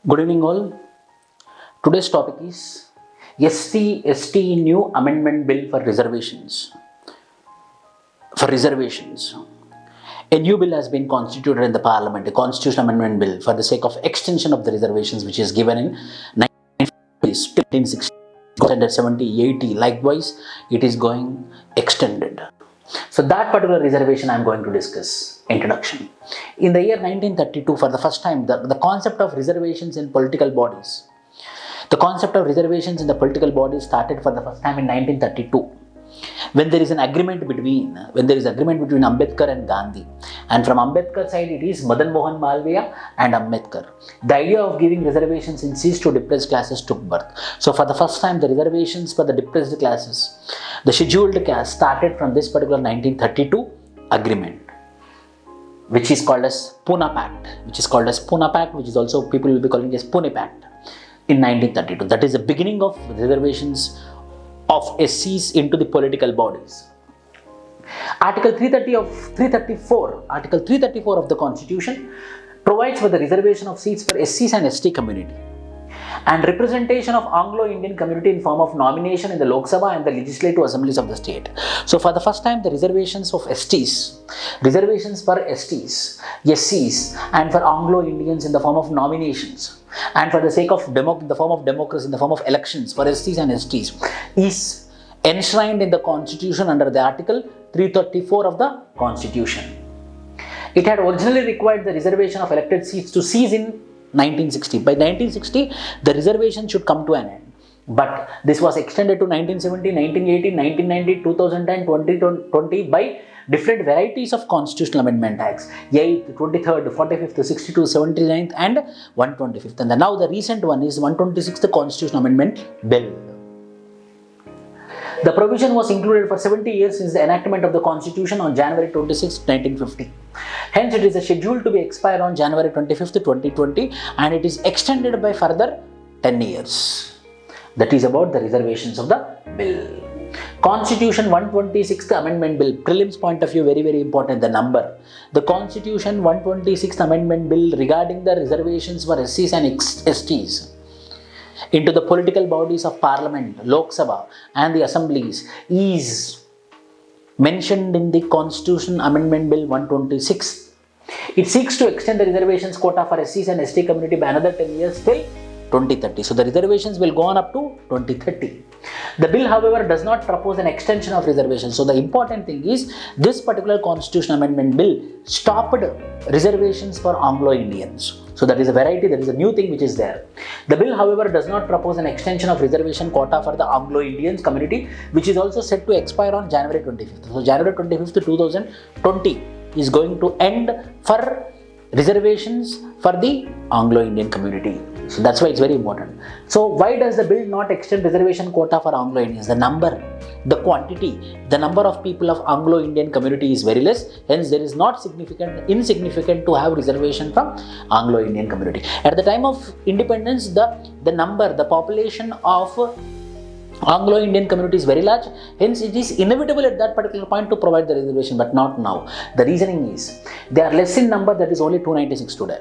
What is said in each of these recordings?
Good evening, all. Today's topic is SC/ST new amendment bill for reservations. A new bill has been constituted in the Parliament, a constitutional amendment bill for the sake of extension of the reservations, which is given in 1960, 70, 80. Likewise, it is going extended. So that particular reservation I am going to discuss. Introduction. In the year 1932, for the first time, the concept of reservations in political bodies. The concept of reservations in the political bodies started for the first time in 1932. When there is agreement between Ambedkar and Gandhi, and from Ambedkar side it is Madan Mohan Malviya and Ambedkar. The idea of giving reservations in seats to depressed classes took birth. So for the first time, the reservations for the depressed classes, the scheduled caste, started from this particular 1932 agreement, which is called as Pune Pact, which is also people will be calling it as Pune Pact in 1932. That is the beginning of reservations of SCs into the political bodies. Article 334 of the Constitution provides for the reservation of seats for SCs and ST community and representation of Anglo-Indian community in form of nomination in the Lok Sabha and the legislative assemblies of the state. So for the first time, the reservations for SCs and for Anglo-Indians in the form of nominations and for the sake of the form of democracy, in the form of elections for SCs and STs is enshrined in the Constitution under the Article 334 of the Constitution. It had originally required the reservation of elected seats to cease in 1960. By 1960, the reservation should come to an end. But this was extended to 1970, 1980, 1990, 2010, 2020 by different varieties of constitutional amendment acts, 8th, 23rd, 45th, 62th, 79th and 125th. And now the recent one is 126th Constitutional Amendment Bill. The provision was included for 70 years since the enactment of the Constitution on January 26, 1950. Hence, it is scheduled to be expired on January 25, 2020 and it is extended by further 10 years. That is about the reservations of the bill. Constitution 126th Amendment Bill, prelims point of view, very, very important, the number. The Constitution 126th Amendment Bill regarding the reservations for SCs and STs into the political bodies of Parliament, Lok Sabha and the assemblies is mentioned in the Constitution Amendment Bill 126. It seeks to extend the reservations quota for SCs and ST community by another 10 years till 2030. So the reservations will go on up to 2030. The bill, however, does not propose an extension of reservations. So the important thing is this particular Constitutional Amendment Bill stopped reservations for Anglo-Indians. So that is a variety, that is a new thing which is there. The bill, however, does not propose an extension of reservation quota for the Anglo-Indians community, which is also set to expire on January 25th. So January 25th, 2020 is going to end for reservations for the Anglo-Indian community. So that's why it's very important. So why does the bill not extend reservation quota for Anglo-Indians? The number, the quantity, the number of people of Anglo-Indian community is very less. Hence, there is not insignificant to have reservation from Anglo-Indian community. At the time of independence, the population of Anglo-Indian community is very large. Hence, it is inevitable at that particular point to provide the reservation, but not now. The reasoning is they are less in number, that is only 296 today.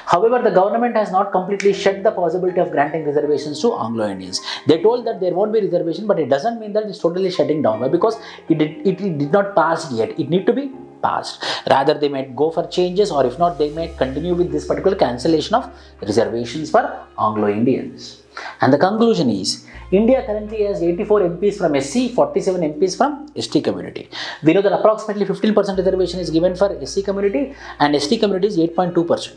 However, the government has not completely shut the possibility of granting reservations to Anglo-Indians. They told that there won't be reservation, but it doesn't mean that it's totally shutting down. Why? Because it did not pass yet. It need to be passed. Rather, they might go for changes, or if not, they might continue with this particular cancellation of reservations for Anglo-Indians. And the conclusion is, India currently has 84 MPs from SC, 47 MPs from ST community. We know that approximately 15% reservation is given for SC community and ST community is 8.2%.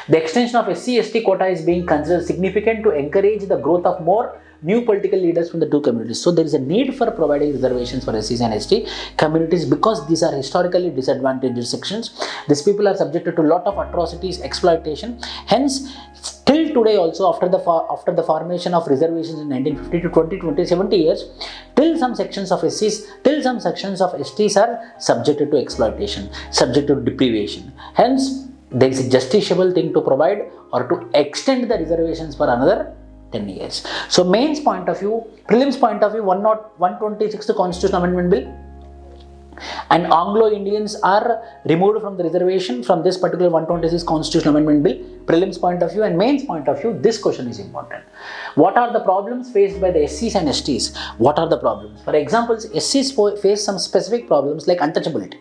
The extension of SC/ST quota is being considered significant to encourage the growth of more new political leaders from the two communities. So there is a need for providing reservations for SCs and ST communities because these are historically disadvantaged sections. These people are subjected to a lot of atrocities, exploitation. Hence, till today also, after the formation of reservations in 1950 to 2020, 70 years, till some sections of SCs, till some sections of STs are subjected to exploitation, subjected to deprivation. Hence, there is a justiciable thing to provide or to extend the reservations for another 10 years. So mains point of view, prelims point of view, 126th Constitutional Amendment Bill and Anglo-Indians are removed from the reservation from this particular 126 Constitutional Amendment Bill. Prelims point of view and mains point of view, this question is important. What are the problems faced by the SCs and STs? What are the problems? For example, SCs face some specific problems like untouchability.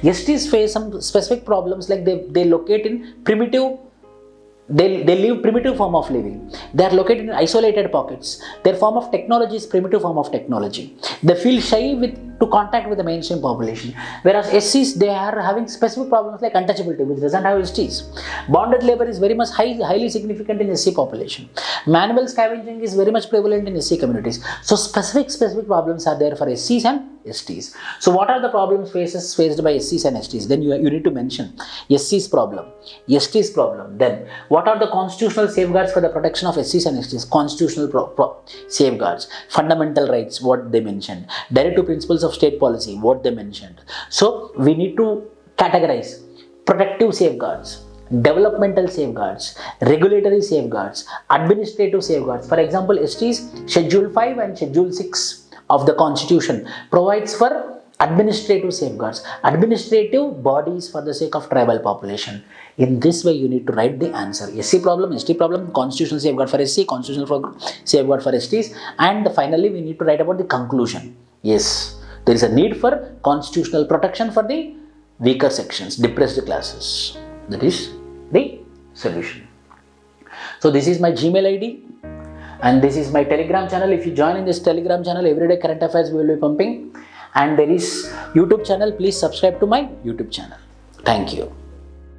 STs face some specific problems like they locate in primitive, they live primitive form of living. They are located in isolated pockets. Their form of technology is primitive form of technology. They feel shy to contact with the mainstream population. Whereas SCs, they are having specific problems like untouchability, which doesn't have STs. Bonded labor is very much highly significant in SC population. Manual scavenging is very much prevalent in SC communities. So specific problems are there for SCs and STs. So what are the problems faced by SCs and STs? Then you need to mention SC's problem, ST's problem. Then what are the constitutional safeguards for the protection of SCs and STs? Constitutional safeguards, fundamental rights, what they mentioned, directive principles of state policy, what they mentioned. So we need to categorize protective safeguards, developmental safeguards, regulatory safeguards, administrative safeguards. For example, STs, Schedule 5 and Schedule 6 of the Constitution provides for administrative safeguards, administrative bodies for the sake of tribal population. In this way, you need to write the answer. SC problem, ST problem, constitutional safeguard for SC, constitutional safeguard for STs, and finally, we need to write about the conclusion. Yes, there is a need for constitutional protection for the weaker sections, depressed classes. That is the solution. So this is my Gmail ID. And this is my Telegram channel. If you join in this Telegram channel, everyday current affairs we will be pumping. And there is YouTube channel. Please subscribe to my YouTube channel. Thank you.